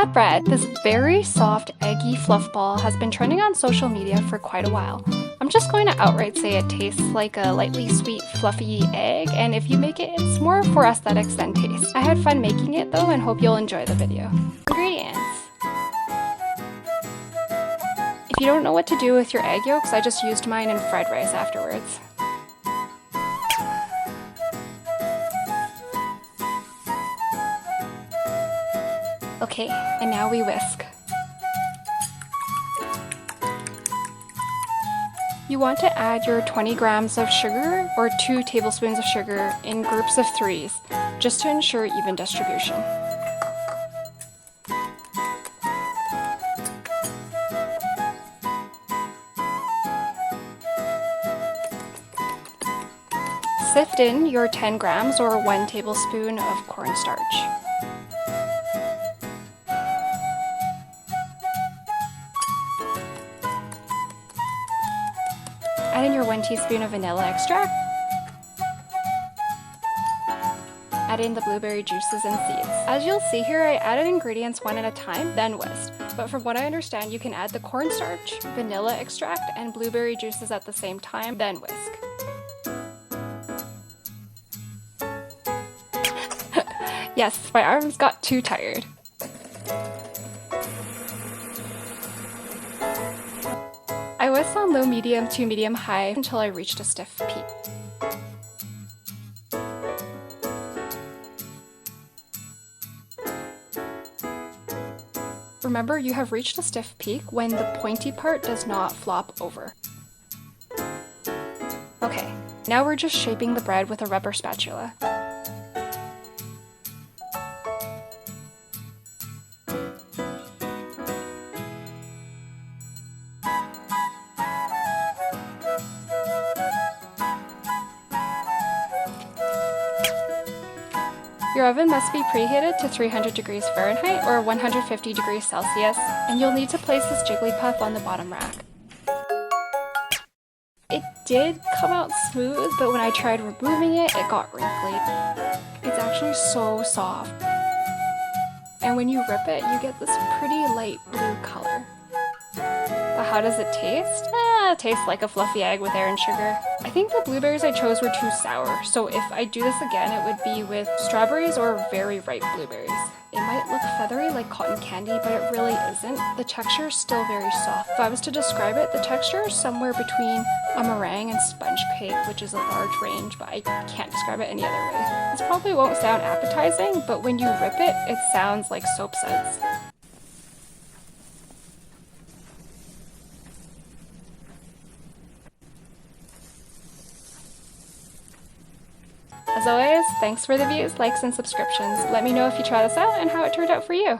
flatbread! This very soft, eggy fluff ball has been trending on social media for quite a while. I'm just going to outright say it tastes like a lightly sweet, fluffy egg, and if you make it, it's more for aesthetics than taste. I had fun making it though and hope you'll enjoy the video. Ingredients. If you don't know what to do with your egg yolks, I just used mine in fried rice afterwards. Okay, and now we whisk. You want to add your 20 grams of sugar or 2 tablespoons of sugar in groups of 3s, just to ensure even distribution. Sift in your 10 grams or 1 tablespoon of cornstarch. Add in your 1 teaspoon of vanilla extract. Add in the blueberry juices and seeds. As you'll see here, I added ingredients one at a time, then whisked. But from what I understand, you can add the cornstarch, vanilla extract, and blueberry juices at the same time, then whisk. Yes, my arms got too tired. I whisked on low medium to medium high until I reached a stiff peak. Remember, you have reached a stiff peak when the pointy part does not flop over. Okay, now we're just shaping the bread with a rubber spatula. Your oven must be preheated to 300 degrees Fahrenheit or 150 degrees Celsius, and you'll need to place this Jigglypuff on the bottom rack. It did come out smooth, but when I tried removing it, it got wrinkly. It's actually so soft. And when you rip it, you get this pretty light blue color. But how does it taste? It tastes like a fluffy egg with air and sugar. I think the blueberries I chose were too sour, so if I do this again, it would be with strawberries or very ripe blueberries. It might look feathery like cotton candy, but it really isn't. The texture is still very soft. If I was to describe it, the texture is somewhere between a meringue and sponge cake, which is a large range, but I can't describe it any other way. This probably won't sound appetizing, but when you rip it, it sounds like soap suds. As always, thanks for the views, likes, and subscriptions. Let me know if you try this out and how it turned out for you.